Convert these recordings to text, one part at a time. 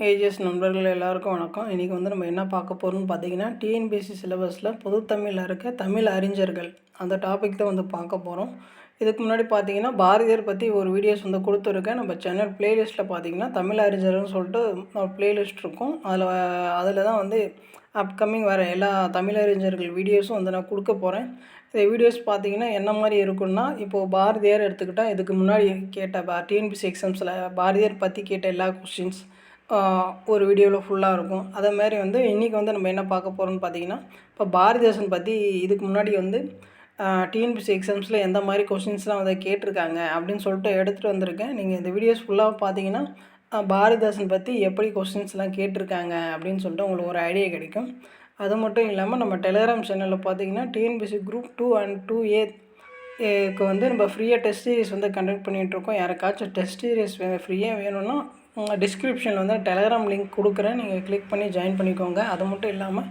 AGS நண்பர்கள் எல்லாருக்கும் வணக்கம். இன்றைக்கி வந்து நம்ம என்ன பார்க்க போகிறோம்னு பார்த்தீங்கன்னா, டிஎன்பிஎஸ்சி சிலபஸில் பொதுத்தமிழில் இருக்க தமிழ் அறிஞர்கள் அந்த டாபிக் தான் வந்து பார்க்க போகிறோம். இதுக்கு முன்னாடி பார்த்தீங்கன்னா, பாரதியார் பற்றி ஒரு வீடியோஸ் வந்து கொடுத்துருக்கேன். நம்ம சேனல் ப்ளேலிஸ்ட்டில் பார்த்தீங்கன்னா, தமிழ் அறிஞர்கள்னு சொல்லிட்டு ஒரு ப்ளேலிஸ்ட் இருக்கும். அதில் தான் வந்து அப்கமிங் வர எல்லா தமிழறிஞர்கள் வீடியோஸும் வந்து நான் கொடுக்க போகிறேன். இந்த வீடியோஸ் பார்த்தீங்கன்னா என்ன மாதிரி இருக்குன்னா, இப்போது பாரதியார் எடுத்துக்கிட்டால் இதுக்கு முன்னாடி கேட்ட டிஎன்பிஎஸ்சி எக்ஸாம்ஸில் பாரதியார் பற்றி கேட்ட எல்லா கொஸ்டின்ஸ் ஒரு வீடியோவில் ஃபுல்லாக இருக்கும். அதேமாதிரி வந்து இன்றைக்கி வந்து நம்ம என்ன பார்க்க போகிறோம்னு பார்த்தீங்கன்னா, இப்போ பாரதிதாசன் பற்றி இதுக்கு முன்னாடி வந்து டிஎன்பிஎஸ்சி எக்ஸாம்ஸில் எந்த மாதிரி கொஸ்டின்ஸ்லாம் வந்து கேட்டிருக்காங்க அப்படின்னு சொல்லிட்டு எடுத்துகிட்டு வந்திருக்கேன். நீங்கள் இந்த வீடியோஸ் ஃபுல்லாக பார்த்தீங்கன்னா பாரதிதாசன் பற்றி எப்படி கொஸ்டின்ஸ்லாம் கேட்டிருக்காங்க அப்படின்னு சொல்லிட்டு உங்களுக்கு ஒரு ஐடியா கிடைக்கும். அது மட்டும் இல்லாமல் நம்ம டெலிகிராம் சேனலில் பார்த்தீங்கன்னா டிஎன்பிஎஸ்சி குரூப் 2 அண்ட் 2A வந்து நம்ம ஃப்ரீயாக டெஸ்ட் சீரிஸ் வந்து கண்டக்ட் பண்ணிகிட்ருக்கோம். யாருக்காச்சும் டெஸ்ட் சீரிஸ் ஃப்ரீயாக வேணும்னா டிஸ்கிரிப்ஷனில் வந்து டெலிகிராம் லிங்க் கொடுக்குறேன், நீங்கள் கிளிக் பண்ணி ஜாயின் பண்ணிக்கோங்க. அது மட்டும் இல்லாமல்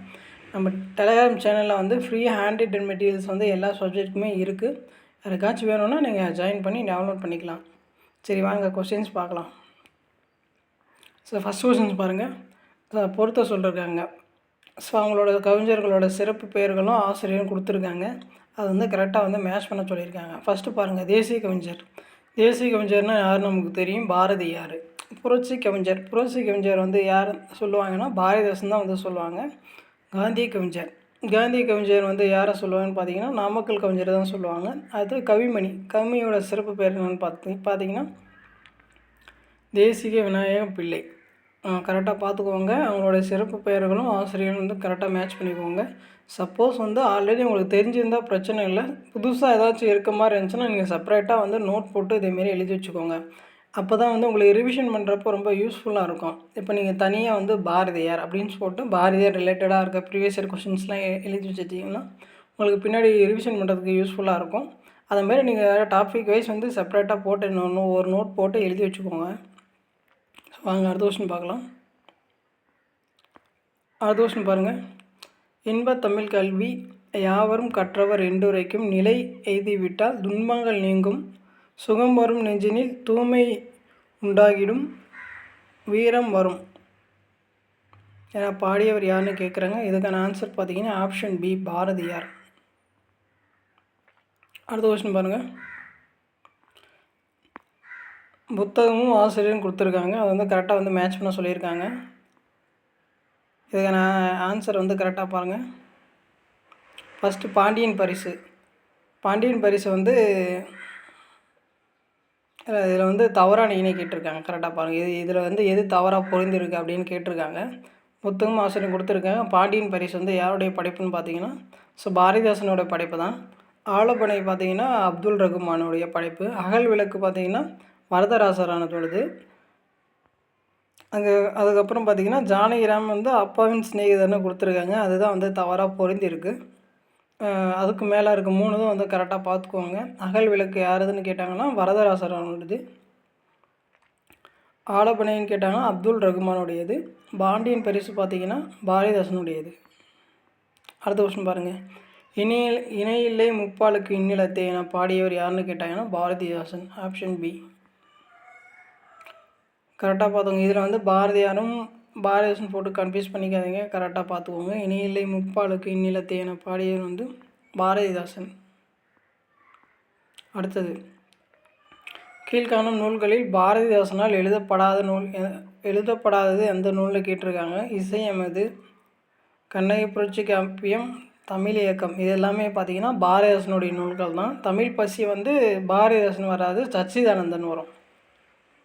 நம்ம டெலிகிராம் சேனலில் வந்து ஃப்ரீ ஹேண்ட் ரிட்டன் மெட்டீரியல்ஸ் வந்து எல்லா சப்ஜெக்ட்டுக்குமே இருக்குது. யாருக்காச்சும் வேணும்னா நீங்கள் ஜாயின் பண்ணி டவுன்லோட் பண்ணிக்கலாம். சரி, வாங்க கொஸ்டின்ஸ் பார்க்கலாம். ஸோ ஃபஸ்ட் கொஸ்டின்ஸ் பாருங்கள். பொறுத்த சொல்லியிருக்காங்க. ஸோ அவங்களோட கவிஞர்களோட சிறப்பு பெயர்களும் ஆசிரியரும் கொடுத்துருக்காங்க. அது வந்து கரெக்டாக வந்து மேட்ச் பண்ண சொல்லியிருக்காங்க. ஃபஸ்ட்டு பாருங்கள், தேசிய கவிஞர். தேசிய கவிஞர்னால் யார் நமக்கு தெரியும், பாரதியார். புரட்சி கவிஞர் வந்து யார் சொல்லுவாங்கன்னா பாரதிதாசன் தான் வந்து சொல்லுவாங்க. காந்திய கவிஞர் வந்து யாரை சொல்லுவாங்கன்னு பார்த்தீங்கன்னா நாமக்கல் கவிஞர் தான் சொல்லுவாங்க. அது கவிமணியோட சிறப்பு பேர் என்னென்னு பார்த்தீங்கன்னா தேசிக விநாயகம் பிள்ளை. கரெக்டாக பார்த்துக்கோங்க. அவங்களோட சிறப்பு பெயர்களும் ஆசிரியர்களும் வந்து கரெக்டாக மேட்ச் பண்ணிக்கோங்க. சப்போஸ் வந்து ஆல்ரெடி உங்களுக்கு தெரிஞ்சிருந்தால் பிரச்சனை இல்லை. புதுசாக ஏதாச்சும் இருக்க மாதிரி இருந்துச்சுன்னா நீங்கள் செப்பரேட்டாக வந்து நோட் போட்டு இதேமாரி எழுதி வச்சுக்கோங்க. அப்போ தான் வந்து உங்களுக்கு ரிவிஷன் பண்ணுறப்போ ரொம்ப யூஸ்ஃபுல்லாக இருக்கும். இப்போ நீங்கள் தனியாக வந்து பாரதியார் அப்படின்னு போட்டு பாரதியார் ரிலேட்டடாக இருக்க ப்ரீவியஸ் இயர் கொஸ்டின்ஸ்லாம் எழுதி வச்சுட்டிங்கன்னா உங்களுக்கு பின்னாடி ரிவிஷன் பண்ணுறதுக்கு யூஸ்ஃபுல்லாக இருக்கும். அதுமாரி நீங்கள் டாபிக் வைஸ் வந்து செப்பரேட்டாக போட்டு ஒரு நோட் போட்டு எழுதி வச்சுக்கோங்க. வாங்க அடுத்த கொஸ்டின் பார்க்கலாம். அடுத்த கொஸ்டின் பாருங்கள். இன்பத் தமிழ் கல்வி யாவரும் கற்றவர் என்றுரைக்கும் நிலை எய்திவிட்டால் துன்பங்கள் நீங்கும், சுகம் வரும் நெஞ்சினில் தூய்மை உண்டாகிடும், வீரம் வரும் என பாடியவர் யாருன்னு கேட்குறாங்க. இதுக்கான ஆன்சர் பார்த்தீங்கன்னா ஆப்ஷன் பி, பாரதியார். அடுத்த கொஸ்டின் பாருங்கள். புத்தகமும் ஆசிரியரும் கொடுத்துருக்காங்க. அது வந்து கரெக்டாக வந்து மேட்ச் பண்ண சொல்லியிருக்காங்க. இதுக்கான ஆன்சர் வந்து கரெக்டாக பாருங்கள். ஃபஸ்ட்டு பாண்டியன் பரிசு வந்து இதில் வந்து தவறான இணை கேட்டிருக்காங்க. கரெக்டாக பாருங்கள். இதில் வந்து எது தவறாக பொருந்திருக்கு அப்படின்னு கேட்டிருக்காங்க. புத்தகமும் ஆசிரியர் கொடுத்துருக்காங்க. பாண்டியன் பரிசு வந்து யாருடைய படைப்புன்னு பார்த்தீங்கன்னா பாரதிதாசனோட படைப்பு தான். ஆலப்பனை பார்த்தீங்கன்னா அப்துல் ரகுமானுடைய படைப்பு. அகல் விளக்கு பார்த்தீங்கன்னா வரதராசரானதோடது. அதுக்கப்புறம் பார்த்திங்கன்னா ஜானகிராம் வந்து அப்பாவின் சிநேகிதர்னு கொடுத்துருக்காங்க. அதுதான் வந்து தவறாக பொருந்திருக்கு. அதுக்கு மேலே இருக்க 3 தான் வந்து கரெக்டாக பார்த்துக்கோங்க. அகல் விளக்கு யாருதுன்னு கேட்டாங்கன்னா வரதராசரானோடது. ஆலப்பனைன்னு கேட்டாங்கன்னா அப்துல் ரகுமானுடையது. பாண்டியன் பரிசு பார்த்திங்கன்னா பாரதிதாசனுடையது. அடுத்த கொஸ்டின் பாருங்கள். இணையில்லை முப்பாலுக்கு இன்னிலத்தை என பாடியவர் யாருன்னு கேட்டாங்கன்னா பாரதிதாசன். Option B. கரெக்டாக பார்த்துக்கோங்க. இதில் வந்து பாரதியாரும் பாரதிதாசன் போட்டு கன்ஃபியூஸ் பண்ணிக்காதீங்க. கரெக்டாக பார்த்துக்கோங்க. இணையில்லை முப்பாலுக்கு இந்நிலத்தை என பாடியவர் வந்து பாரதிதாசன். அடுத்தது, கீழ்காணும் நூல்களில் பாரதிதாசனால் எழுதப்படாதது எந்த நூலில் கேட்டிருக்காங்க. இசையமது, கண்ணகி புரட்சி காப்பியம், தமிழ் இயக்கம். இது எல்லாமே பார்த்திங்கன்னா பாரதிதாசனுடைய நூல்கள் தான். தமிழ் பசி வந்து பாரதிதாசன் வராது, சச்சிதானந்தன் வரும்.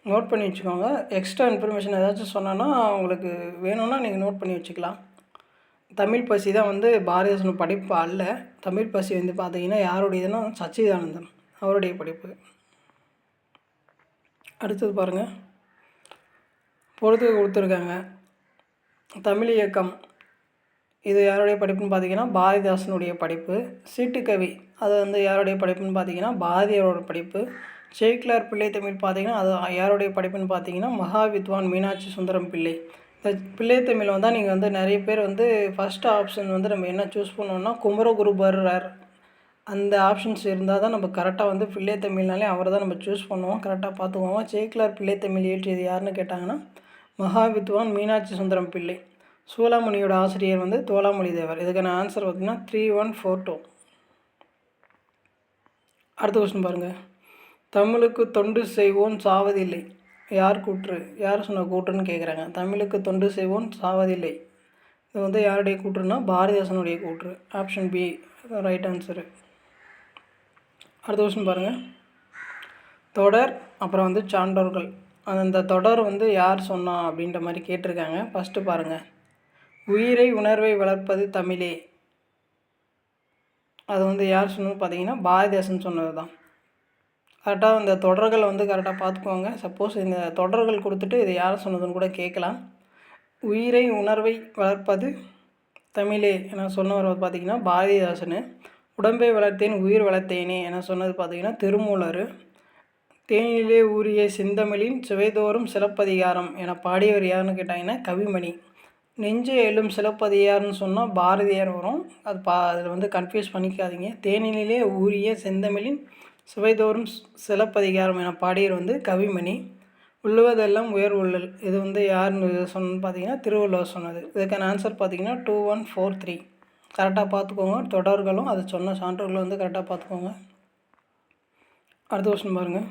நோட் பண்ணி வச்சுக்கோங்க. எக்ஸ்ட்ரா இன்ஃபர்மேஷன் ஏதாச்சும் சொன்னோன்னா உங்களுக்கு வேணும்னா நீங்கள் நோட் பண்ணி வச்சுக்கலாம். தமிழ் பசி தான் வந்து பாரதிதாசன் படைப்பு அல்ல. தமிழ் பசி வந்து பார்த்தீங்கன்னா யாருடையதுன்னா சச்சிதானந்தன் அவருடைய படைப்பு. அடுத்தது பாருங்கள். பொறுத்து கொடுத்துருக்காங்க. தமிழ் இயக்கம் இது யாருடைய படைப்புன்னு பார்த்தீங்கன்னா பாரதிதாசனுடைய படைப்பு. சீட்டுக்கவி அது வந்து யாருடைய படைப்புன்னு பார்த்தீங்கன்னா பாரதியாரோட படைப்பு. சேக்கிலார் பிள்ளைத்தமிழ் பார்த்தீங்கன்னா அது யாருடைய படைப்புன்னு பார்த்தீங்கன்னா மகாவித்வான் மீனாட்சி சுந்தரம் பிள்ளை. இந்த பிள்ளைத்தமிழ் வந்தால் நீங்கள் வந்து நிறைய பேர் வந்து ஃபஸ்ட்டு ஆப்ஷன் வந்து நம்ம என்ன சூஸ் பண்ணோம்னா குமரகுருபரர் அந்த ஆப்ஷன்ஸ் இருந்தால் தான் நம்ம கரெக்டாக வந்து பிள்ளைத்தமிழ்னாலே அவரை தான் நம்ம சூஸ் பண்ணுவோம். கரெக்டாக பார்த்துக்குவோம். சேக்கிலார் பிள்ளைத்தமிழ் இயற்றியது யாருன்னு கேட்டாங்கன்னா மகாவித்வான் மீனாட்சி சுந்தரம் பிள்ளை. சூளாமணியோட ஆசிரியர் வந்து தோலாமொழி தேவர். இதுக்கான ஆன்சர் பார்த்திங்கன்னா 3142. அடுத்த கொஸ்டின் பாருங்கள். தமிழுக்கு தொண்டு செய்வோன் சாவதில்லை யார் கூற்று? யார் சொன்ன கூற்றுன்னு கேட்குறாங்க. தமிழுக்கு தொண்டு செய்வோன் சாவதில்லை, இது வந்து யாருடைய கூற்றுன்னா பாரதிதாசனுடைய கூற்று. Option B right answer. அடுத்த கொஸ்டின் பாருங்கள். தொடர் அப்புறம் வந்து சான்றோர்கள், அந்த தொடர் வந்து யார் சொன்னா அப்படின்ற மாதிரி கேட்டிருக்காங்க. ஃபஸ்ட்டு பாருங்கள். உயிரை உணர்வை வளர்ப்பது தமிழே, அது வந்து யார் சொன்னது பார்த்தீங்கன்னா பாரதிதாசன் சொன்னது தான். கரெக்டாக இந்த தொடர்கள் வந்து கரெக்டாக பார்த்துக்கோங்க. சப்போஸ் இந்த தொடர்கள் கொடுத்துட்டு இது யார் சொன்னதுன்னு கூட கேட்கலாம். உயிரை உணர்வை வளர்ப்பது தமிழே என சொன்னவர் பார்த்திங்கன்னா பாரதிதாசன். உடம்பை வளர்த்தேன் உயிர் வளர்த்தேனே என சொன்னது பார்த்திங்கன்னா திருமூலர். தேனிலே ஊறிய செந்தமிழின் சுவைதோறும் சிலப்பதிகாரம் என பாடியவர் யாருன்னு கேட்டாங்கன்னா கவிமணி. நெஞ்சு எழும் சிலப்பதிகாரம்னு சொன்னால் பாரதியார் வரும். அதில் வந்து கன்ஃபியூஸ் பண்ணிக்காதீங்க. தேனிலே ஊறிய செந்தமிழின் சுவைதோறும் சிலப்பதிகாரம் என பாடியவர் வந்து கவிமணி. உள்ளுவதெல்லாம் உயர் உள்ளல், இது வந்து யாருன்னு சொன்னு பார்த்தீங்கன்னா திருவள்ளுவர் சொன்னது. இதுக்கான ஆன்சர் பார்த்தீங்கன்னா 2143. கரெக்டாக பார்த்துக்கோங்க. தொடர்களும் அது சொன்ன சான்றோர்களும் வந்து கரெக்டாக பார்த்துக்கோங்க. அடுத்த கொஸ்டின் பாருங்கள்.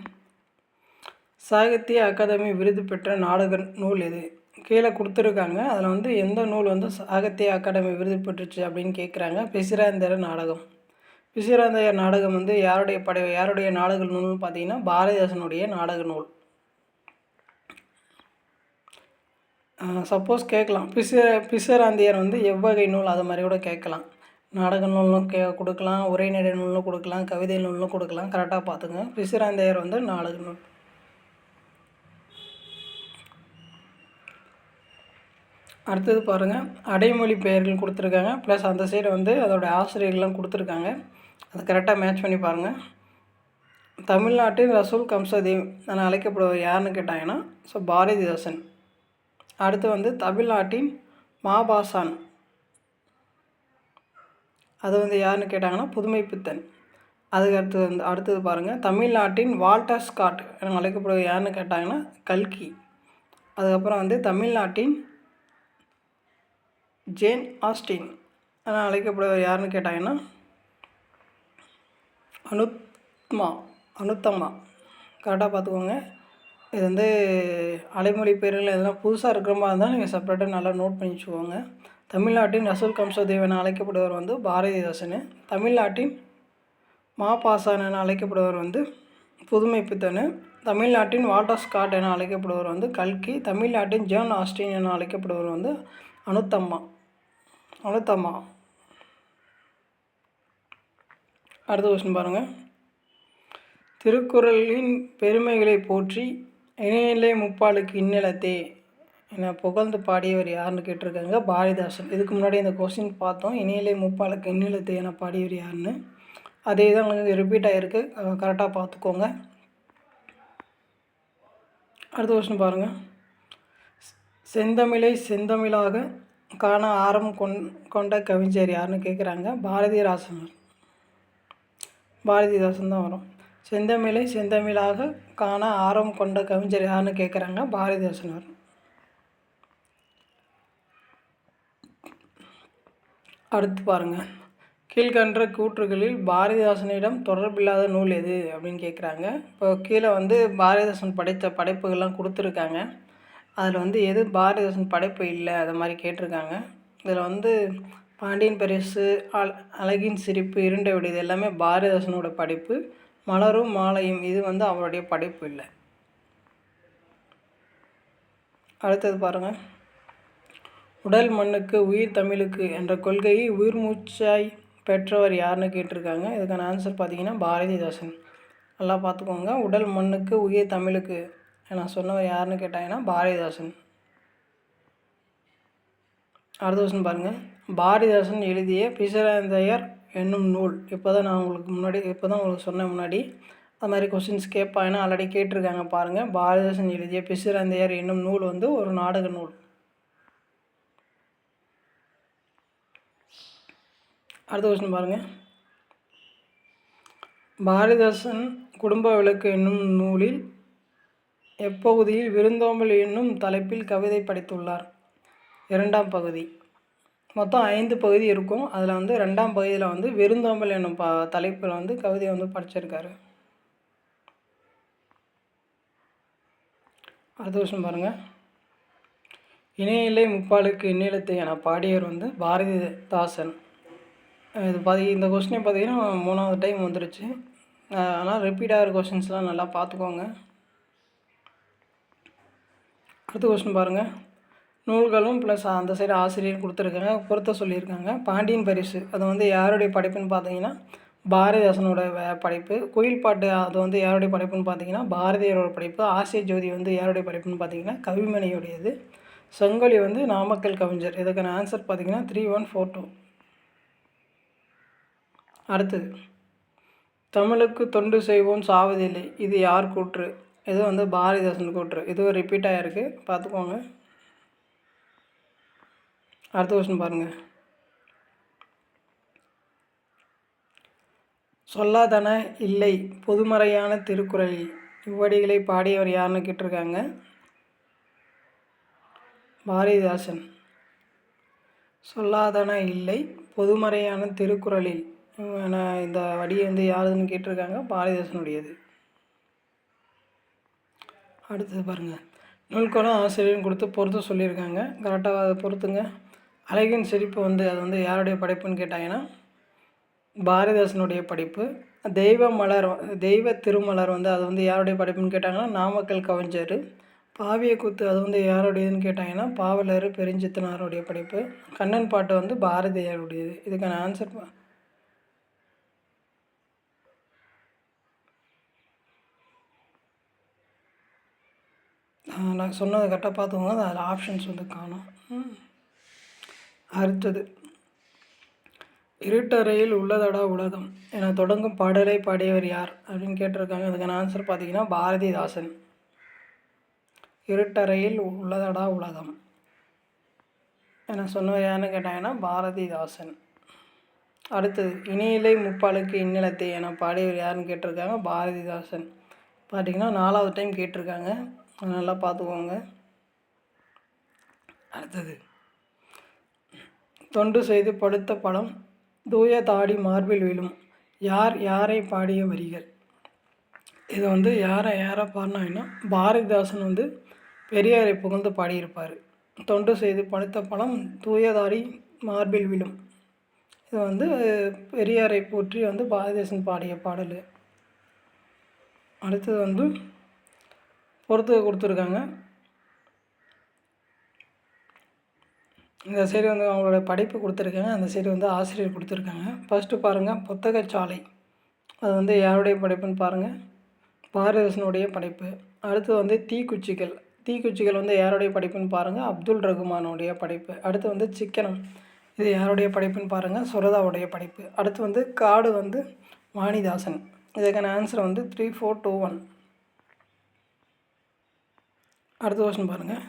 சாகித்ய அகாதமி விருது பெற்ற நாடக நூல் எது? கீழே கொடுத்துருக்காங்க. அதில் வந்து எந்த நூல் வந்து சாகித்ய அகாடமி விருது பெற்றுச்சு அப்படின்னு கேட்குறாங்க. பிசிராந்தையர் நாடகம். பிசிராந்தையர் நாடகம் வந்து யாருடைய நாடக நூல்னு பார்த்தீங்கன்னா பாரதிதாசனுடைய நாடக நூல். சப்போஸ் கேட்கலாம் பிசிராந்தையர் வந்து எவ்வகை நூல், அது மாதிரி கூட கேட்கலாம். நாடக நூலும் கொடுக்கலாம், உரைநடை நூலும் கொடுக்கலாம், கவிதை நூலும் கொடுக்கலாம். கரெக்டாக பார்த்துங்க. பிசிராந்தையர் வந்து நாடக நூல். அடுத்தது பாருங்கள். அடைமொழி பெயர்கள் கொடுத்துருக்காங்க. ப்ளஸ் அந்த சைடு வந்து அதோடய ஆசிரியர்கள்லாம் கொடுத்துருக்காங்க. அதை கரெக்டாக மேட்ச் பண்ணி பாருங்கள். தமிழ்நாட்டின் ரசூல் கம்சதேவ் என அழைக்கப்படுவர் யாருன்னு கேட்டாங்கன்னா பாரதிதாசன். அடுத்து வந்து தமிழ்நாட்டின் மாபாசான், அது வந்து யாருன்னு கேட்டாங்கன்னா புதுமைப்பித்தன். அதுக்கு அடுத்தது பாருங்கள். தமிழ்நாட்டின் வால்டர் ஸ்காட் என அழைக்கப்படுவர் யாருன்னு கேட்டாங்கன்னா கல்கி. அதுக்கப்புறம் வந்து தமிழ்நாட்டின் ஜேன் ஆஸ்டின் என அழைக்கப்படுவர் யாருன்னு கேட்டாங்கன்னா அனுத்தம்மா. கரெக்டாக பார்த்துக்கோங்க. இது வந்து அலைமொழி பேர்கள் எதனால் புதுசாக இருக்கிற மாதிரி இருந்தால் நீங்கள் செப்பரேட்டாக நல்லா நோட் பண்ணி வச்சுக்கோங்க. தமிழ்நாட்டின் ரசூல் கம்சதேவ் என அழைக்கப்படுவர் வந்து பாரதிதாசன். தமிழ்நாட்டின் மாபாசான் என அழைக்கப்படுவர் வந்து புதுமைப்பித்தன். தமிழ்நாட்டின் வால்டர் ஸ்காட் என அழைக்கப்படுவர் வந்து கல்கி. தமிழ்நாட்டின் ஜேன் ஆஸ்டின் என அழைக்கப்படுவர் வந்து அனுத்தம்மா. அடுத்த கொஸ்டின் பாருங்கள். திருக்குறளின் பெருமைகளை போற்றி இணையிலே முப்பாலுக்கு இன்னிலத்தே என புகழ்ந்து பாடியவர் யாருன்னு கேட்டிருக்காங்க. பாரதிதாசன். இதுக்கு முன்னாடி இந்த கொஸ்டின் பார்த்தோம். இணையிலே முப்பாலுக்கு இன்னிலத்தே என பாடியவர் யாருன்னு. அதே தான் கொஞ்சம் ரிப்பீட் ஆகிருக்கு. கரெக்டாக பார்த்துக்கோங்க. அடுத்த கொஸ்டின் பாருங்கள். செந்தமிழை செந்தமிழாக காண ஆரம் கொண்ட கவிஞர் யாருன்னு கேட்குறாங்க. பாரதிதாசன் தான் வரும். செந்தமிழை செந்தமிழாக காண ஆரம் கொண்ட கவிஞர் யாருன்னு கேட்குறாங்க. பாரதிதாசன் வரும். அடுத்து பாருங்கள். கீழ்கண்ட கூற்றுகளில் பாரதிதாசனிடம் தொடர்பில்லாத நூல் எது அப்படின்னு கேட்குறாங்க. இப்போ கீழே வந்து பாரதிதாசன் படைத்த படைப்புகள்லாம் கொடுத்துருக்காங்க. அதில் வந்து எது பாரதிதாசன் படைப்பு இல்லை அது மாதிரி கேட்டிருக்காங்க. இதில் வந்து பாண்டியன் பரிசு, அழகின் சிரிப்பு, இருண்ட விடு இது எல்லாமே பாரதிதாசனோட படைப்பு. மலரும் மாலையும் இது வந்து அவருடைய படைப்பு இல்லை. அடுத்தது பாருங்கள். உடல் மண்ணுக்கு உயிர் தமிழுக்கு என்ற கொள்கையை உயிர் மூச்சாய் பெற்றவர் யாருன்னு கேட்டிருக்காங்க. இதுக்கான ஆன்சர் பார்த்தீங்கன்னா பாரதிதாசன். நல்லா பார்த்துக்கோங்க. உடல் மண்ணுக்கு உயிர் தமிழுக்கு நான் சொன்னவர் யாருன்னு கேட்டாங்கன்னா பாரதிதாசன். அடுத்த கொஸ்டின் பாருங்கள். பாரதிதாசன் எழுதிய பிசிராந்தையர் என்னும் நூல். இப்போ தான் உங்களுக்கு சொன்ன முன்னாடி அது மாதிரி கொஸ்டின்ஸ் கேட்பாங்கன்னா ஆல்ரெடி கேட்டிருக்காங்க பாருங்கள். பாரதிதாசன் எழுதிய பிசிராந்தையர் என்னும் நூல் வந்து ஒரு நாடக நூல். அடுத்த கொஸ்டின் பாருங்கள். பாரதிதாசன் குடும்ப விளக்கு என்னும் நூலில் எப்பகுதியில் விருந்தோம்பல் என்னும் தலைப்பில் கவிதை படைத்துள்ளார்? 2ஆம் பகுதி. மொத்தம் 5 பகுதி இருக்கும். அதில் வந்து 2ஆம் பகுதியில் வந்து விருந்தோம்பல் என்னும் தலைப்பில் வந்து கவிதை வந்து படிச்சிருக்காரு. அடுத்த வருஷம் பாருங்கள். இணையில்லை முப்பாலுக்கு இன்னிலத்தை என பாடியவர் வந்து பாரதிதாசன். இது இந்த கொஸ்டினை பார்த்தீங்கன்னா 3வது டைம் வந்துருச்சு. ஆனால் ரிப்பீட் ஆகிற கொஸ்டின்ஸ்லாம் நல்லா பார்த்துக்கோங்க. அடுத்த கொஸ்டின் பாருங்கள். நூல்களும் ப்ளஸ் அந்த சைடு ஆசிரியர் கொடுத்துருக்காங்க, பொறுத்த சொல்லியிருக்காங்க. பாண்டியன் பரிசு அது வந்து யாருடைய படைப்புன்னு பார்த்தீங்கன்னா பாரதிதாசனோட படைப்பு. குயில் பாட்டு அது வந்து யாருடைய படைப்புன்னு பார்த்தீங்கன்னா பாரதியாரோட படைப்பு. ஆசிய ஜோதி வந்து யாருடைய படைப்புன்னு பார்த்தீங்கன்னா கவிமணியுடையது. செங்கொலி வந்து நாமக்கல் கவிஞர். இதுக்கான ஆன்சர் பார்த்தீங்கன்னா 3142. அடுத்தது, தமிழுக்கு தொண்டு செய்வோம் சாவதில்லை, இது யார் கூற்று? இது வந்து பாரதிதாசன் கூற்று. இதுவும் ரிப்பீட் ஆகிருக்கு, பார்த்துக்கோங்க. அடுத்த கொஸ்டின் பாருங்கள். சொல்லாதன இல்லை பொதுமறையான திருக்குறளில் இவ்வடிகளை பாடியவர் யாருன்னு கேட்டிருக்காங்க. பாரதிதாசன். சொல்லாதன இல்லை பொதுமறையான திருக்குறளில் இந்த வடியை வந்து யாருதுன்னு கேட்டிருக்காங்க. பாரதிதாசனுடையது. அடுத்தது பாருங்கள். நூல்கோலம் ஆசிரியரும் கொடுத்து பொறுத்து சொல்லியிருக்காங்க. கரெக்டாக அதை பொறுத்துங்க. அழகின் சிரிப்பு வந்து அது வந்து யாருடைய படைப்புன்னு கேட்டாங்கன்னா பாரதிதாசனுடைய படைப்பு. தெய்வ திருமலர் வந்து அது வந்து யாருடைய படைப்புன்னு கேட்டாங்கன்னா நாமக்கல் கவிஞர். பாவிய கூத்து அது வந்து யாருடையதுன்னு கேட்டாங்கன்னா பாவலர் பெருஞ்சித்தனாருடைய படைப்பு. கண்ணன் பாட்டு வந்து பாரதியாருடையது. இதுக்கான ஆன்சர் நான் சொன்னதை கரெக்டாக பார்த்துக்கோங்க. அதில் ஆப்ஷன்ஸ் வந்து காணும். அடுத்தது, இருட்டறையில் உள்ளதடா உலகம் என தொடங்கும் பாடலை பாடியவர் யார் அப்படின்னு கேட்டிருக்காங்க. அதுக்கான ஆன்சர் பார்த்தீங்கன்னா பாரதிதாசன். இருட்டறையில் உள்ளதடா உலகம் என சொன்னவர் யாருன்னு கேட்டாங்கன்னா பாரதிதாசன். அடுத்தது, இணையிலை முப்பாலுக்கு இன்னிலத்தை என பாடியவர் யாருன்னு கேட்டிருக்காங்க. பாரதிதாசன். பார்த்தீங்கன்னா 4வது டைம் கேட்டிருக்காங்க, நல்லா பார்த்துக்கோங்க. அடுத்தது, தொண்டு செய்து படுத்த பழம் தூய தாடி மார்பில் விழும் யாரை பாடிய வரிகள்? இது வந்து யாரை பாடினாங்கன்னா பாரதிதாசன் வந்து பெரியாரை புகழ்ந்து பாடியிருப்பார். தொண்டு செய்து படுத்த பழம் தூய தாடி மார்பில் விழும், இது வந்து பெரியாரை போற்றி வந்து பாரதிதாசன் பாடிய பாடல். அடுத்தது வந்து பொறுத்து கொடுத்துருக்காங்க. இந்த சைடு வந்து அவங்களோட படைப்பு கொடுத்துருக்காங்க, அந்த சைடு வந்து ஆசிரியர் கொடுத்துருக்காங்க. ஃபஸ்ட்டு பாருங்கள், புத்தகச்சாலை அது வந்து யாருடைய படைப்புன்னு பாருங்கள், பாரதிதாசனுடைய படைப்பு. அடுத்து வந்து தீக்குச்சிகள் வந்து யாருடைய படைப்புன்னு பாருங்கள், அப்துல் ரகுமானுடைய படைப்பு. அடுத்து வந்து சிக்கனம் இது யாருடைய படைப்புன்னு பாருங்கள், சுரதாவுடைய படைப்பு. அடுத்து வந்து காடு வந்து வாணிதாசன். இதுக்கான ஆன்சர் வந்து 3421. அடுத்த கொஸ்டின் பாருங்கள்.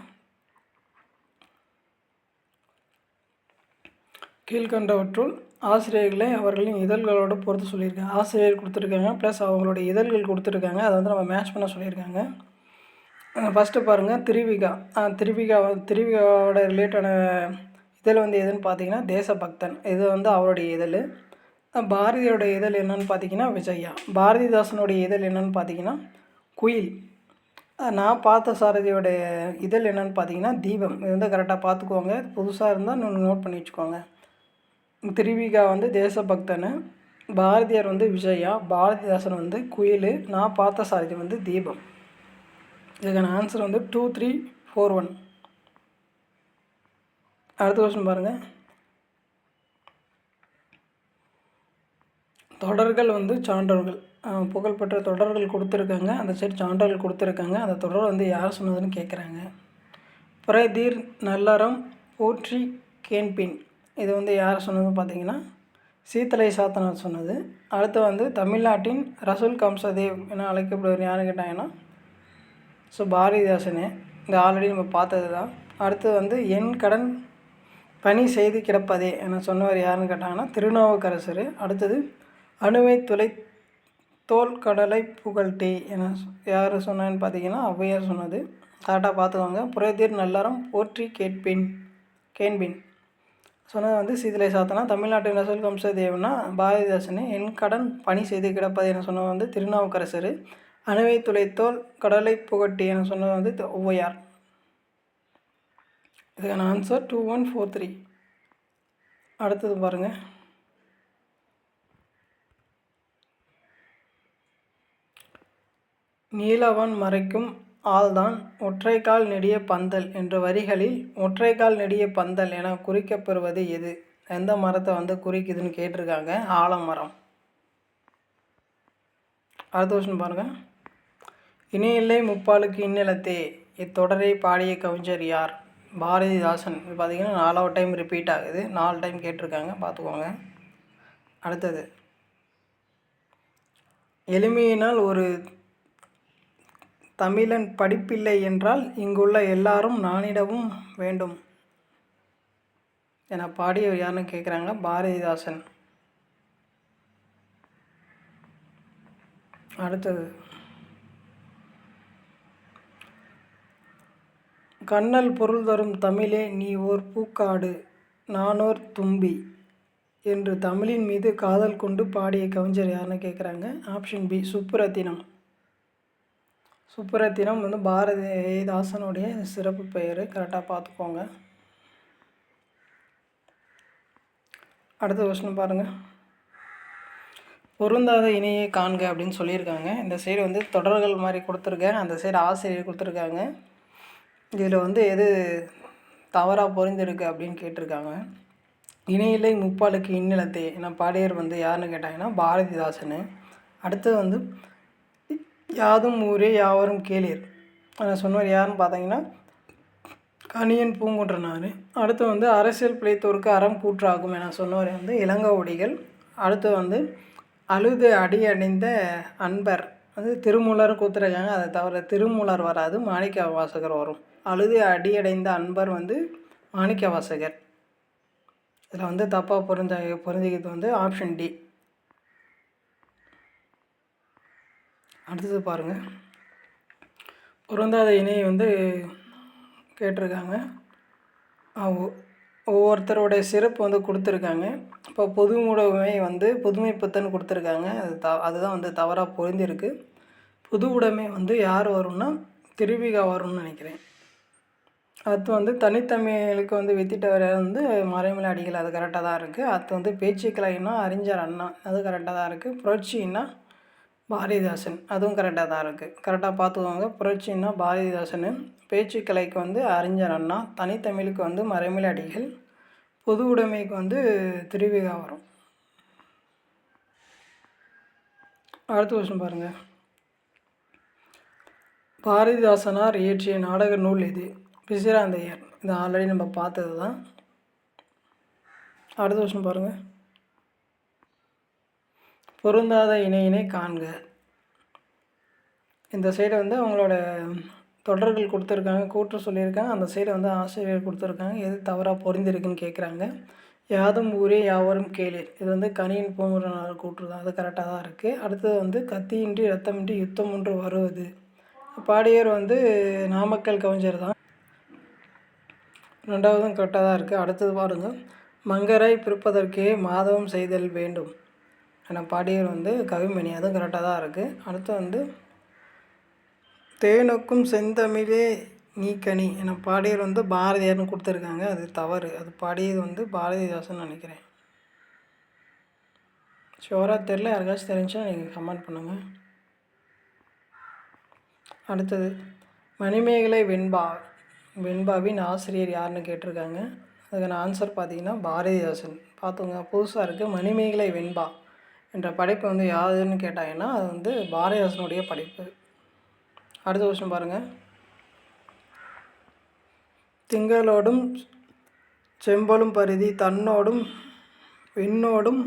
கீழ்கண்டவற்றுள் ஆசிரியர்களை அவர்களின் இதழ்களோடு பொறுத்து சொல்லியிருக்காங்க. ஆசிரியர் கொடுத்துருக்காங்க, ப்ளஸ் அவங்களுடைய இதழ்கள் கொடுத்துருக்காங்க. அதை வந்து நம்ம மேட்ச் பண்ண சொல்லியிருக்காங்க. ஃபஸ்ட்டு பாருங்கள், திருவிகாவோட ரிலேட்டான இதழ் வந்து எதுன்னு பார்த்தீங்கன்னா தேசபக்தன். இது வந்து அவருடைய இதழ். பாரதியோடைய இதழ் என்னன்னு பார்த்தீங்கன்னா விஜயா. பாரதிதாசனுடைய இதழ் என்னன்னு பார்த்தீங்கன்னா குயில். நான் பார்த்த சாரதியோடைய இதழ் என்னன்னு பார்த்தீங்கன்னா தீபம். இது வந்து கரெக்டாக பார்த்துக்கோங்க. புதுசாக இருந்தால் நோட் பண்ணி வச்சுக்கோங்க. திருவிகா வந்து தேசபக்தனு, பாரதியார் வந்து விஜயா, பாரதிதாசன் வந்து குயில், நான் பார்த்த சாரதி வந்து தீபம். இதுக்கான ஆன்சர் வந்து 2341. அடுத்த கொஸ்டின் பாருங்கள். தொடர்கள் வந்து சான்றோர்கள், புகழ்பெற்ற தொடர்கள் கொடுத்துருக்காங்க. அந்த சைடு சான்றோர்கள் கொடுத்துருக்காங்க. அந்த தொடர் வந்து யார் சொன்னதுன்னு கேட்குறாங்க. புரைதீர் நல்லறம் போற்றி கேன்பின் இது வந்து யார் சொன்னதுன்னு பார்த்தீங்கன்னா சீத்தலை சாத்தனார் சொன்னது. அடுத்து வந்து தமிழ்நாட்டின் ரசூல் கம்சதேவ் என அழைக்கப்படுவர் யாருன்னு கேட்டாங்கன்னா பாரதிதாசனே. இந்த ஆல்ரெடி நம்ம பார்த்தது தான். அடுத்து வந்து என் கடன் பணி செய்து கிடப்பதே என சொன்னவர் யாருன்னு கேட்டாங்கன்னா திருநாவுக்கரசர். அடுத்தது அணுவை தோல் கடலை புகழ்ட்டி என யார் சொன்னான்னு பார்த்தீங்கன்னா ஔவையார் சொன்னது. கரெக்டாக பார்த்துக்கோங்க. புறத்தீர் நல்லறம் போற்றி கேண்பின் சொன்னது வந்து சீதலை சாத்தனா. தமிழ்நாட்டு நெசல் கம்சதேவனா பாரதிதாசன். என் கடன் பணி செய்து கிடப்பது என சொன்னது வந்து திருநாவுக்கரசர். அணுவை துளைத்தோல் கடலை புகட்டி என சொன்னது வந்து ஔவையார். இதுக்கான ஆன்சர் 2143. அடுத்தது பாருங்கள். நீலவான் மறைக்கும் ஆள்தான் ஒற்றைக்கால் நெடிய பந்தல் என்ற வரிகளில் ஒற்றைக்கால் நெடிய பந்தல் என குறிக்கப்பெறுவது எது? எந்த மரத்தை வந்து குறிக்குதுன்னு கேட்டிருக்காங்க. ஆலமரம். அடுத்த கொஸ்டின் பாருங்கள். இணையில்லை முப்பாலுக்கு இந்நிலத்தே இத்தொடரை பாடிய கவிஞர் யார்? பாரதிதாசன். இது பார்த்திங்கன்னா 4வது டைம் ரிப்பீட் ஆகுது. 4 டைம் கேட்டிருக்காங்க, பார்த்துக்கோங்க. அடுத்தது, எளிமையினால் ஒரு தமிழன் படிப்பில்லை என்றால் இங்குள்ள எல்லாரும் நானிடவும் வேண்டும் என பாடியவர் யாருன்னு கேட்குறாங்க. பாரதிதாசன். அடுத்தது, கண்ணல் பொருள் தரும் தமிழே நீ ஓர் பூக்காடு நானோர் தும்பி என்று தமிழின் மீது காதல் கொண்டு பாடிய கவிஞர் யாருன்னு கேட்குறாங்க. Option B Subburathinam. சுப்புரத்தினம் வந்து பாரதிதாசனுடைய சிறப்பு பெயர். கரெக்டாக பார்த்துக்கோங்க. அடுத்த கொஸ்டின் பாருங்கள். பொருந்தாத இணையை காண்க அப்படின்னு சொல்லியிருக்காங்க. இந்த சைடு வந்து தொடர்கள் மாதிரி கொடுத்துருக்கேன், அந்த சைடு ஆசிரியர் கொடுத்துருக்காங்க. இதில் வந்து எது தவறாக பொருந்திருக்கு அப்படின்னு கேட்டிருக்காங்க. இணையில்லை முப்பாலுக்கு இந்நிலத்தே என பாடியவர் வந்து யாருன்னு கேட்டாங்கன்னா பாரதிதாசன். அடுத்தது வந்து யாதும் ஊரே யாவரும் கேளீர் சொன்னவர் யாருன்னு பார்த்தீங்கன்னா கணியன் பூங்குன்றனார். அடுத்து வந்து அரசியல் பிழைத்தோருக்கு அறம் கூற்றாகும் என சொன்னவர் வந்து இளங்கோவடிகள். அடுத்து வந்து அழுது அடியடைந்த அன்பர் வந்து திருமூலர் கொடுத்துருக்காங்க. அதை தவிர திருமூலர் வராது, மாணிக்க வாசகர் வரும். அழுது அடியடைந்த அன்பர் வந்து மாணிக்க வாசகர். இதில் வந்து தப்பாக பொருந்திக்கிறது வந்து ஆப்ஷன் டி. அடுத்தது பாருங்கள். பொருந்தாத இணையை வந்து கேட்டிருக்காங்க. ஒவ்வொருத்தருடைய சிறப்பு வந்து கொடுத்துருக்காங்க. இப்போ பொதுவுடைமை வந்து புதுமைப்பித்தன் கொடுத்துருக்காங்க. அதுதான் வந்து தவறாக பொருந்திருக்கு. புது உடைமை வந்து யார் வரும்னா திருவிகா வரும்னு நினைக்கிறேன். அடுத்து வந்து தனித்தமிழுக்கு வந்து வித்திட்டவர் வந்து மறைமலை அடிகள். அது கரெக்டாக தான் இருக்குது. அடுத்து வந்து பேச்சுக்கலைன்னா அறிஞர் அண்ணா. அது கரெக்டாக தான் இருக்குது. புரட்சின்னா பாரதிதாசன். அதுவும் கரெக்டாக தான் இருக்குது. கரெக்டாக பார்த்துக்கோங்க. புரட்சின்னா பாரதிதாசன், பேச்சுக்கலைக்கு வந்து அறிஞர் அண்ணா, தனித்தமிழுக்கு வந்து மறைமலை அடிகள், பொது உடைமைக்கு வந்து திருவிகா வரும். அடுத்த கொஸ்டின் பாருங்கள். பாரதிதாசனார் இயற்றிய நாடக நூல் எது? பிசிராந்தையர். இது ஆல்ரெடி நம்ம பார்த்தது தான். அடுத்த கொஸ்டின் பாருங்கள். பொருந்தாத இணையினை காண்க. இந்த சைடு வந்து அவங்களோட தொடர்கள் கொடுத்துருக்காங்க, கூற்று சொல்லியிருக்காங்க. அந்த சைடு வந்து ஆசிரியர் கொடுத்துருக்காங்க. எது தவறாக பொருந்திருக்குன்னு கேட்குறாங்க. யாதும் ஊரே யாவரும் கேளீர். இது வந்து கணியன் பூங்குன்றனார் கூற்று தான். அது கரெக்டாக தான் இருக்குது. அடுத்தது வந்து கத்தியின்றி ரத்தமின்றி யுத்தம் ஒன்று வருவது. பாடியவர் வந்து நாமக்கல் கவிஞர் தான். 2வதும் கரெக்டாக தான் இருக்குது. அடுத்தது பாருங்கள். மங்கராய் பிறப்பதற்கே மாதவம் செய்தல் வேண்டும் என பாடியவர் வந்து கவிமணி. அதுவும் கரெக்டாக தான் இருக்குது. அடுத்து வந்து தேனுக்கும் செந்தமிழே நீக்கணி என பாடியவர் வந்து பாரதியார்னு கொடுத்துருக்காங்க. அது தவறு. அது பாடியது வந்து பாரதிதாசன் நினைக்கிறேன். ஷோராக தெரில. யாருக்காச்சும் தெரிஞ்சுன்னா நீங்கள் கமெண்ட் பண்ணுங்கள். அடுத்தது, மணிமேகலை வெண்பாவின் ஆசிரியர் யாருன்னு கேட்டிருக்காங்க. அதுக்கான ஆன்சர் பார்த்தீங்கன்னா பாரதிதாசன். பார்த்துங்க, புதுசாக இருக்குது. மணிமேகலை வெண்பா என்ற படைப்பு வந்து யாருன்னு கேட்டாங்கன்னா அது வந்து பாரதிதாசனுடைய படைப்பு. அடுத்த கொஸ்டின் பாருங்கள். திங்களோடும் செம்பலும் பரிதி தன்னோடும் விண்ணோடும்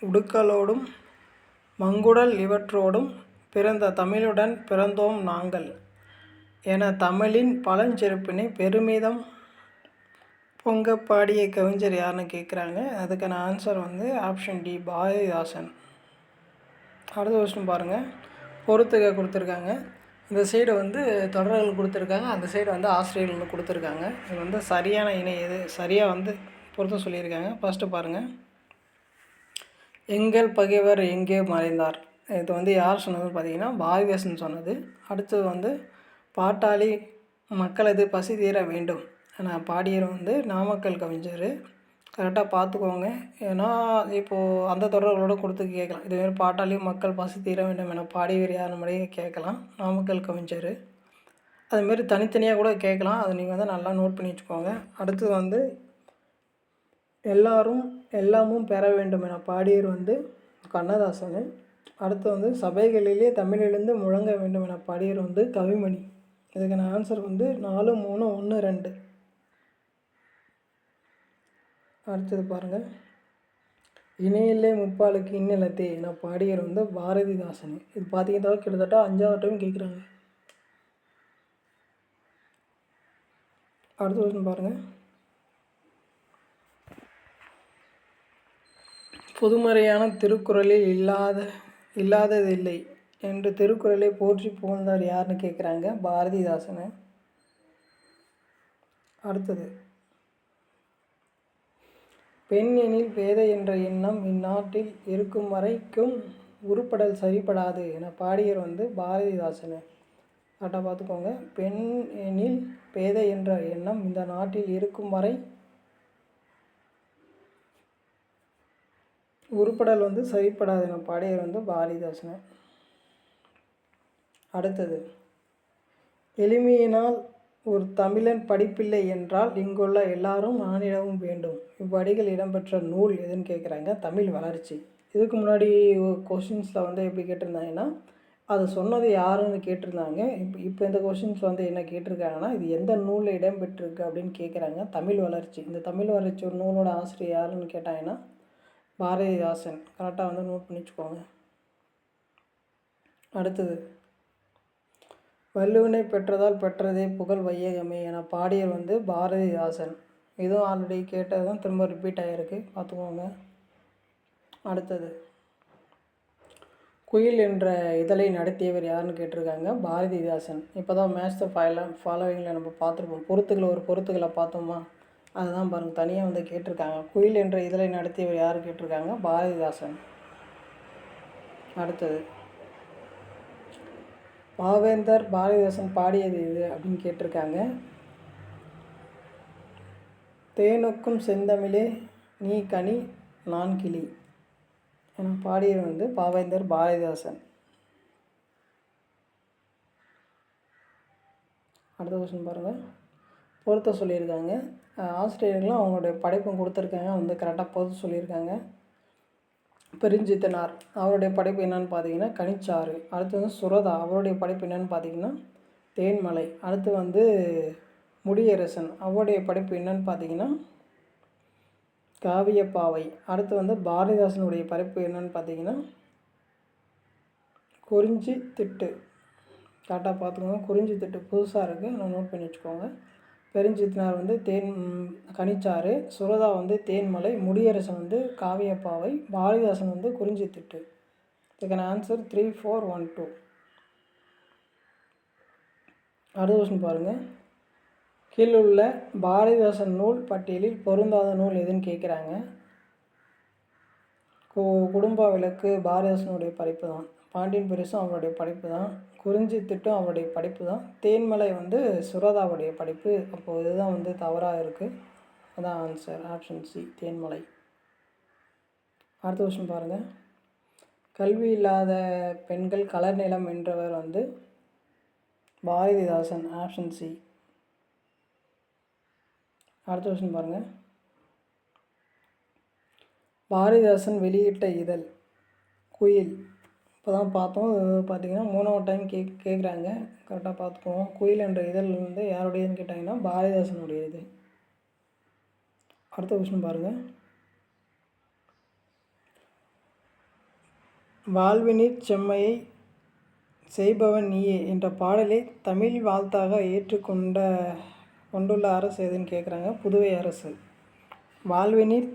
உடுக்கலோடும் மங்குடல் இவற்றோடும் பிறந்த தமிழுடன் பிறந்தோம் நாங்கள் என தமிழின் பழஞ்சிறப்பினை பெருமிதம் பொங்க பாடிய கவிஞர் யாருன்னு கேட்குறாங்க. அதுக்கான ஆன்சர் வந்து ஆப்ஷன் டி பாரதிதாசன். அடுத்த கொஸ்டின் பாருங்கள். பொறுத்துக கொடுத்துருக்காங்க. இந்த சைடு வந்து தொடர்கள் கொடுத்துருக்காங்க, அந்த சைடு வந்து ஆசிரியர்கள் கொடுத்துருக்காங்க. இது வந்து சரியான இணை எது சரியாக வந்து பொறுத்த சொல்லியிருக்காங்க. ஃபஸ்ட்டு பாருங்கள். எங்கள் பகைவர் எங்கே மறைந்தார். இது வந்து யார் சொன்னதுன்னு பார்த்தீங்கன்னா பாரதிதாசன் சொன்னது. அடுத்தது வந்து பாட்டாளி மக்களது பசி தீர வேண்டும் பாடியவர் வந்து நாமக்கல் கவிஞர். கரெக்டாக பார்த்துக்கோங்க. ஏன்னா இப்போது அந்த தொடர்களோட கொடுத்து கேட்கலாம். இதுமாரி பாட்டாளி மக்கள் பசி தீர வேண்டும் என பாடியவர் யார் முறையே கேட்கலாம். நாமக்கல் கவிஞர். அதுமாரி தனித்தனியாக கூட கேட்கலாம். அதை நீங்கள் வந்து நல்லா நோட் பண்ணி வச்சுக்கோங்க. அடுத்தது வந்து எல்லாரும் எல்லாமும் பெற வேண்டும் என பாடியவர் வந்து கண்ணதாசன். அடுத்து வந்து சபைகளிலே தமிழிலிருந்து முழங்க வேண்டும் என பாடியவர் வந்து கவிமணி. இதுக்கான ஆன்சர் வந்து 4, 3, 1, 2. அடுத்தது பாருங்கள். இணையிலே முப்பாலுக்கு இன்னிலத்தே என பாடியவர் வந்து பாரதிதாசன். இது பார்த்தீங்கன்னா கிட்டத்தட்ட 5வது டைம் கேட்குறாங்க. அடுத்த வருஷம் பாருங்கள். பொதுமறையான திருக்குறளில் இல்லாததில்லை என்று திருக்குறளை போற்றி புகழ்ந்தார் யாருன்னு கேட்குறாங்க. பாரதிதாசன். அடுத்தது பெண் எனில் பேதை என்ற எண்ணம் இந்நாட்டில் இருக்கும் வரைக்கும் உருப்படல் சரிப்படாது என பாடியவர் வந்து பாரதிதாசன். கரெக்டாக பார்த்துக்கோங்க. பெண் எனில் பேதை என்ற எண்ணம் இந்த நாட்டில் இருக்கும் வரை உருப்படல் வந்து சரிப்படாது என பாடியவர் வந்து பாரதிதாசன். அடுத்தது எளிமையினால் ஒரு தமிழன் படிப்பில்லை என்றால் இங்குள்ள எல்லாரும் ஆணிடவும் வேண்டும். இவ்வடிகள் இடம்பெற்ற நூல் எதுன்னு கேட்குறாங்க. தமிழ் வளர்ச்சி. இதுக்கு முன்னாடி கொஷின்ஸில் வந்து எப்படி கேட்டிருந்தாங்கன்னா அது சொன்னது யாருன்னு கேட்டிருந்தாங்க. இப்போ இந்த கொஷின்ஸ் வந்து என்ன கேட்டிருக்காங்கன்னா இது எந்த நூலில் இடம்பெற்றிருக்கு அப்படின்னு கேட்குறாங்க. தமிழ் வளர்ச்சி. இந்த தமிழ் வளர்ச்சி ஒரு நூலோட ஆசிரியர் யாருன்னு கேட்டாங்கன்னா பாரதிதாசன். கரெக்டாக வந்து நோட் பண்ணி வச்சுக்கோங்க. அடுத்தது வள்ளுவனை பெற்றதால் பெற்றதே புகழ் வையகமே என பாடியவர் வந்து பாரதிதாசன். இதுவும் ஆல்ரெடி கேட்டது தான் திரும்ப ரிப்பீட் ஆகிருக்கு, பார்த்துக்கோங்க. அடுத்தது குயில் என்ற இதழை நடத்தியவர் யாருன்னு கேட்டிருக்காங்க. பாரதிதாசன். இப்போ தான் மேட்ச் த ஃபாலோவிங்கில் நம்ம பார்த்துருப்போம். பொறுத்துக்களை பார்த்தோமா, அதுதான் பாருங்கள் தனியாக வந்து கேட்டிருக்காங்க. குயில் என்ற இதழை நடத்தியவர் யார் கேட்டிருக்காங்க. பாரதிதாசன். அடுத்தது பாவேந்தர் பாரதிதாசன் பாடியது இது அப்படின்னு கேட்டிருக்காங்க. தேனுக்கும் செந்தமிழே நீ கனி நான் கிளி என பாடியது வந்து பாவேந்தர் பாரதிதாசன். அடுத்த கொஸ்டின் பாருங்கள். பொறுத்த சொல்லியிருக்காங்க. ஆசிரியர்களும் அவங்களுடைய படைப்பும் கொடுத்துருக்காங்க, வந்து கரெக்டாக பொறுத்து சொல்லியிருக்காங்க. பெருஞ்சித்தனார் அவருடைய படைப்பு என்னென்னு பார்த்தீங்கன்னா கனிச்சாறு. அடுத்து வந்து சுரதா அவருடைய படைப்பு என்னென்னு பார்த்தீங்கன்னா தேன்மலை. அடுத்து வந்து முடியரசன் அவருடைய படைப்பு என்னென்னு பார்த்தீங்கன்னா காவியப்பாவை. அடுத்து வந்து பாரதிதாசனுடைய படைப்பு என்னென்னு பார்த்தீங்கன்னா குறிஞ்சி திட்டு. கரெக்டாக பார்த்துக்கோங்க. குறிஞ்சி திட்டு புதுசாக இருக்குது, நான் நோட் பண்ணி வச்சுக்கோங்க. பெருஞ்சித்தினார் வந்து கனிச்சாறு, சுரதா வந்து தேன்மலை, முடியரசன் வந்து காவியப்பாவை, பாரதிதாசன் வந்து குறிஞ்சி திட்டு. இதுக்கான ஆன்சர் 3, 4, 1, 2. அடுத்த கொஸ்டின் பாருங்கள். கீழுள்ள பாரதிதாசன் நூல் பட்டியலில் பொருந்தாத நூல் எதுன்னு கேட்குறாங்க. குடும்ப விளக்கு பாரதிதாசனுடைய படைப்பு தான். பாண்டியன் பெரிசும் அவருடைய படைப்பு தான். குறிஞ்சி திட்டம் அவருடைய படைப்பு தான். தேன்மலை வந்து சுரதாவுடைய படைப்பு. அப்போது இதுதான் வந்து தவறாக இருக்குது. அதான் ஆன்சர் ஆப்ஷன் சி தேன்மலை. அடுத்த கொஸ்டின் பாருங்கள். கல்வி இல்லாத பெண்கள் கலர் நிலம் என்றவர் வந்து பாரதிதாசன். Option C. அடுத்த கொஸ்டின் பாருங்கள். பாரதிதாசன் வெளியிட்ட இதழ் குயில். இப்போ தான் பார்த்தோம். பார்த்திங்கன்னா 3வது டைம் கேட்குறாங்க. கரெக்டாக பார்த்துக்குவோம். குயில் என்ற இதழ் வந்து யாருடையதுன்னு கேட்டாங்கன்னா பாரதிதாசனுடைய இது. அடுத்த கொஸ்டின் பாருங்கள். வாழ்வினிற் செம்மையை செய்பவன் நீயே என்ற பாடலை தமிழ் வாழ்த்தாக கொண்டுள்ள அரசு எதுன்னு கேட்குறாங்க. புதுவை அரசு. வாழ்வினிற்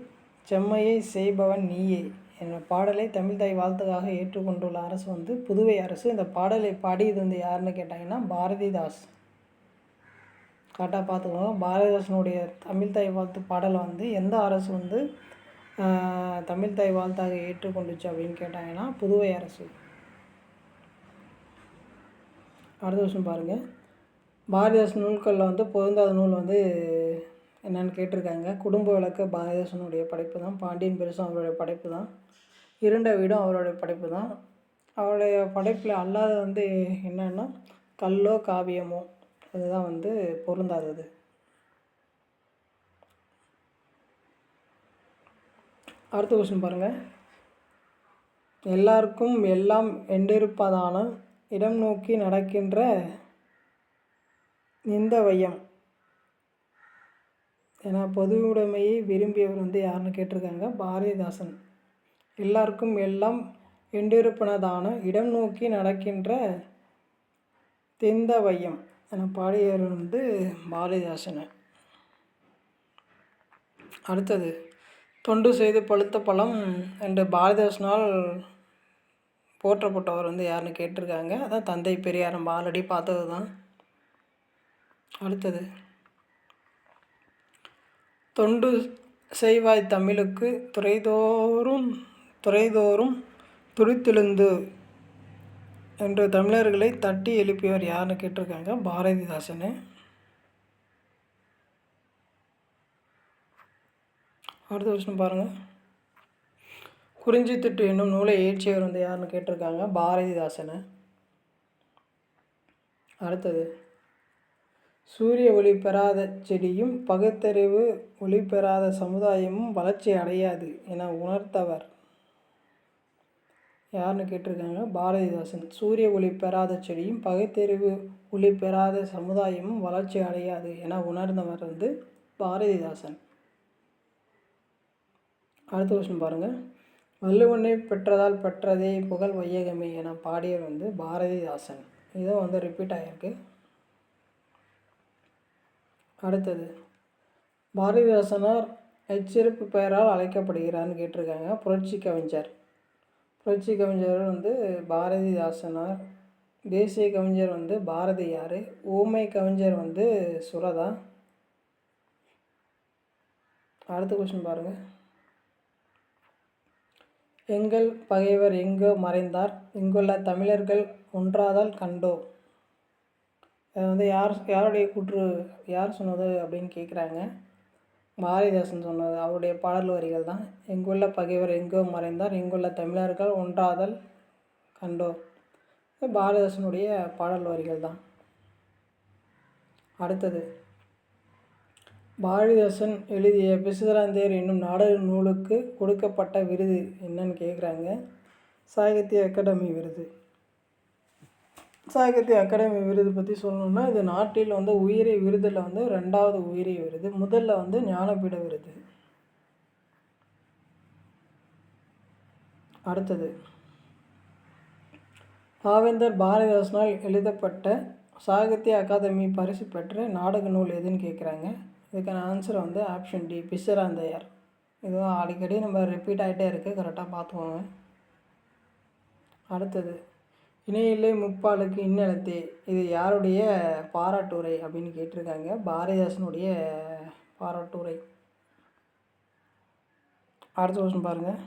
செம்மையை செய்பவன் நீயே என்ற பாடலை தமிழ் தாய் வாழ்த்துக்காக ஏற்றுக்கொண்டுள்ள அரசு வந்து புதுவை அரசு. இந்த பாடலை பாடியது வந்து யாருன்னு கேட்டாங்கன்னா பாரதிதாஸ். கரெக்டாக பார்த்துக்கோங்க. பாரதிதாசனுடைய தமிழ் தாய் வாழ்த்து பாடலை வந்து எந்த அரசு வந்து தமிழ் தாய் வாழ்த்தாக ஏற்றுக்கொண்டுச்சு அப்படின்னு கேட்டாங்கன்னா புதுவை அரசு. அடுத்த விஷயம் பாருங்கள். பாரதிதாசன் நூல்களில் வந்து பொருந்தாத நூல் வந்து என்னென்னு கேட்டிருக்காங்க. குடும்ப விளக்கு பாரதிதாசனுடைய படைப்பு தான். பாண்டியன் பெருசும் அவருடைய படைப்பு தான். இருண்ட வீடும் அவருடைய படைப்பு தான். அவருடைய படைப்பில் அல்லாத வந்து என்னன்னா கல்லோ காவியமோ அதுதான் வந்து பொருந்தாதது. அடுத்த கொஸ்டின் பாருங்கள். எல்லாருக்கும் எல்லாம் என்றிருப்பதான இடம் நோக்கி நடக்கின்ற இந்த வையம் ஏன்னா பொதுவுடைமையை விரும்பியவர் வந்து யாருன்னு கேட்டிருக்காங்க. பாரதிதாசன். எல்லாருக்கும் எல்லாம் என்றிருப்பனதான இடம் நோக்கி நடக்கின்ற இந்த வையம் என பாடியவர் வந்து பாரதிதாசன். அடுத்தது தொண்டு செய்து பழுத்த பழம் என்று பாரதிதாசனால் போற்றப்பட்டவர் வந்து யாருன்னு கேட்டிருக்காங்க. அதான் தந்தை பெரியார். நம்ம ஆல்ரெடி பார்த்தது தான். அடுத்தது தொண்டு செய்வாய் தமிழுக்கு துறைதோறும் துடித்தெழுந்து என்று தமிழர்களை தட்டி எழுப்பியவர் யாருன்னு கேட்டிருக்காங்க. பாரதிதாசன். அடுத்த விஷயம் பாருங்கள். குறிஞ்சித்திட்டு என்னும் நூலை இயற்றியவர் வந்து யாருன்னு கேட்டிருக்காங்க. பாரதிதாசன். அடுத்தது சூரிய ஒளி பெறாத செடியும் பகுத்தறிவு ஒளி பெறாத சமுதாயமும் வளர்ச்சி அடையாது என உணர்த்தவர் யாருன்னு கேட்டிருக்காங்க. பாரதிதாசன். சூரிய ஒளி பெறாத செடியும் பகுத்தறிவு ஒளி பெறாத சமுதாயமும் வளர்ச்சி அடையாது என உணர்ந்தவர் வந்து பாரதிதாசன். அடுத்த விஷயம் பாருங்கள். வள்ளுவனை பெற்றதால் பெற்றதே புகழ் வையகமே என பாடியவர் வந்து பாரதிதாசன். இதுவும் வந்து ரிப்பீட் ஆகிருக்கு. அடுத்தது பாரதிதாசனார் எச்சிறப்பு பெயரால் அழைக்கப்படுகிறார்னு கேட்டிருக்காங்க. புரட்சி கவிஞர். புரட்சி கவிஞர் வந்து பாரதிதாசனார். தேசிய கவிஞர் வந்து பாரதியார். ஊமை கவிஞர் வந்து சுரதா. அடுத்த கொஸ்டின் பாருங்கள். எங்கள் பகைவர் எங்கோ மறைந்தார் இங்குள்ள தமிழர்கள் ஒன்றாதால் கண்டோ. அது வந்து யாருடைய கூற்று, யார் சொன்னது அப்படின்னு கேட்குறாங்க. பாரதிதாசன் சொன்னது. அவருடைய பாடல் வரிகள் தான். எங்குள்ள பகைவர் எங்கோ மறைந்தார் இங்குள்ள தமிழர்கள் ஒன்றாதல் கண்டோ. பாரதிதாசனுடைய பாடல் வரிகள் தான். அடுத்தது பாரதிதாசன் எழுதிய பிசுதராந்தேர் என்னும் நாடக நூலுக்கு கொடுக்கப்பட்ட விருது என்னன்னு கேட்குறாங்க. சாகித்ய அகாடமி விருது. சாகித்ய அகாடமி விருது பற்றி சொல்லணுன்னா இது நாட்டில் வந்து உயிரி விருதில் வந்து 2வது உயிரி விருது. முதல்ல வந்து ஞானபீட விருது. அடுத்தது பாவேந்தர் பாரதிதாசனால் எழுதப்பட்ட சாகித்ய அகாதமி பரிசு பெற்ற நாடக நூல் எதுன்னு கேட்குறாங்க. இதுக்கான ஆன்சர் வந்து ஆப்ஷன் டி, பிசுராந்தையார். இதுவும் அடிக்கடி நம்ம ரிப்பீட் ஆகிட்டே இருக்குது. கரெக்டாக பார்த்துக்கோங்க. அடுத்தது இணையில்லை முப்பாலுக்கு இன்னெழுத்தே இது யாருடைய பாராட்டுரை அப்படின்னு கேட்டிருக்காங்க. பாரதிதாசனுடைய பாராட்டுரை. அடுத்த வருஷம் பாருங்கள்.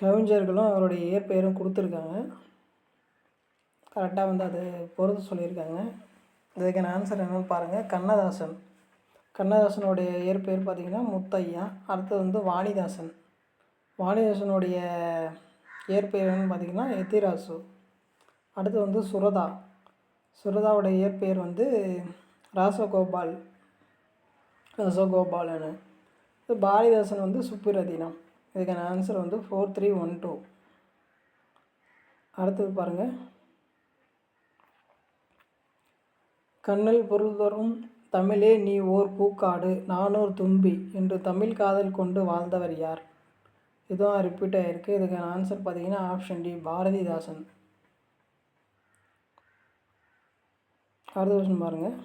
கவிஞர்களும் அவருடைய இயற்பெயரும் கொடுத்துருக்காங்க. கரெக்டாக வந்து அது பொறுத்து சொல்லியிருக்காங்க. இதுக்கான ஆன்சர் என்னென்னு பாருங்கள். கண்ணதாசன். கண்ணதாசனுடைய இயற்பெயர் பார்த்திங்கன்னா முத்தையா. அடுத்தது வந்து வாணிதாசன். வாணிதாசனுடைய இயற்பெயர் என்னன்னு பார்த்திங்கன்னா எத்திராசு. அடுத்து வந்து சுரதா. சுரதாவுடைய இயற்பெயர் வந்து ராசகோபாலனு. பாரதிதாசன் வந்து சுப்புரதினம். இதுக்கான ஆன்சர் வந்து 4312. அடுத்தது பாருங்கள். கண்ணல் பொருள் தரும் தமிழே நீ ஓர் பூக்காடு நானோர் தும்பி என்று தமிழ் காதல் கொண்டு வாழ்ந்தவர் யார்? இதுவும் ரிப்பீட் ஆகிருக்கு. இதுக்கான ஆன்சர் பார்த்திங்கன்னா ஆப்ஷன் டி, பாரதிதாசன். அடுத்த கொஸ்டின் பாருங்கள்.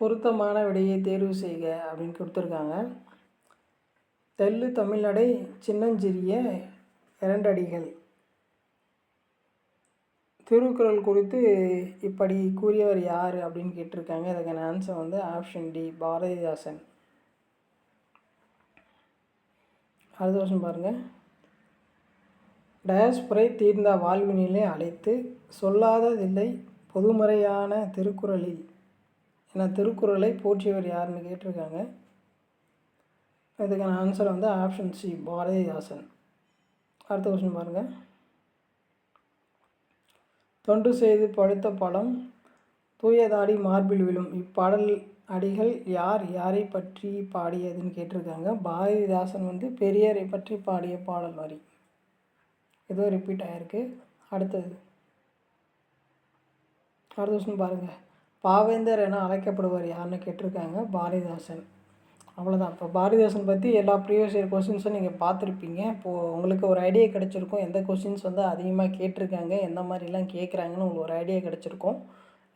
பொருத்தமான விடையை தேர்வு செய்க அப்படின்னு கொடுத்துருக்காங்க. தெள்ளு தமிழ்நடை சின்னஞ்சிறிய இரண்டடிகள். திருக்குறள் குறித்து இப்படி கூறியவர் யார் அப்படின்னு கேட்டிருக்காங்க. இதுக்கான ஆன்சர் வந்து ஆப்ஷன் டி, பாரதிதாசன். அடுத்த வருஷம் பாருங்கள். டயஸ்புரை தீர்ந்த வாழ்வினிலே அழைத்து சொல்லாததில்லை பொதுமறையான திருக்குறளில் என திருக்குறளை போற்றியவர் யாருன்னு கேட்டிருக்காங்க. இதுக்கான ஆன்சர் வந்து ஆப்ஷன் சி, பாரதிதாசன். அடுத்த கொஸ்டின் பாருங்கள். தொண்டு செய்து பழுத்த பழம் தூயதாடி மார்பில் விழும் இப்பாடல் அடிகள் யாரை பற்றி பாடியதுன்னு கேட்டிருக்காங்க. பாரதிதாசன் வந்து பெரியாரை பற்றி பாடிய பாடல் வரி. ஏதோ ரிப்பீட் ஆகிருக்கு. அடுத்த வருஷம் பாருங்கள். பாவேந்தர் என அழைக்கப்படுவார் யாருன்னு கேட்டிருக்காங்க. பாரதிதாசன். அவ்வளோதான். இப்போ பாரதிதாசன் பற்றி எல்லா ப்ரீவியஸ் இயர் கொஸ்டின்ஸும் நீங்கள் பார்த்துருப்பீங்க. இப்போது உங்களுக்கு ஒரு ஐடியா கிடச்சிருக்கும் எந்த கொஸ்டின்ஸ் வந்து அதிகமாக கேட்டிருக்காங்க, எந்த மாதிரிலாம் கேட்குறாங்கன்னு உங்களுக்கு ஒரு ஐடியா கிடச்சிருக்கும்.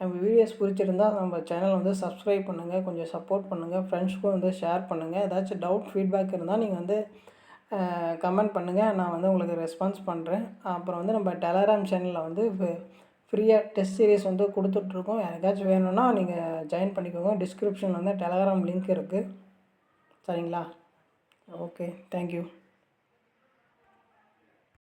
நம்ம வீடியோஸ் பிடிச்சிருந்தால் நம்ம சேனல் வந்து சப்ஸ்கிரைப் பண்ணுங்கள், கொஞ்சம் சப்போர்ட் பண்ணுங்கள், ஃப்ரெண்ட்ஸ்க்கும் வந்து ஷேர் பண்ணுங்கள். ஏதாச்சும் டவுட் ஃபீட்பேக் இருந்தால் நீங்கள் வந்து கமெண்ட் பண்ணுங்கள், நான் வந்து உங்களுக்கு ரெஸ்பான்ஸ் பண்ணுறேன். அப்புறம் வந்து நம்ம டெலகிராம் சேனலில் வந்து ஃப்ரீயாக டெஸ்ட் சீரிஸ் வந்து கொடுத்துட்ருக்கோம். யாருக்காச்சும் வேணும்னா நீங்கள் ஜாயின் பண்ணிக்கோங்க. டிஸ்கிரிப்ஷனில் வந்து டெலகிராம் லிங்க் இருக்குது. சரிங்களா? Okay, thank you.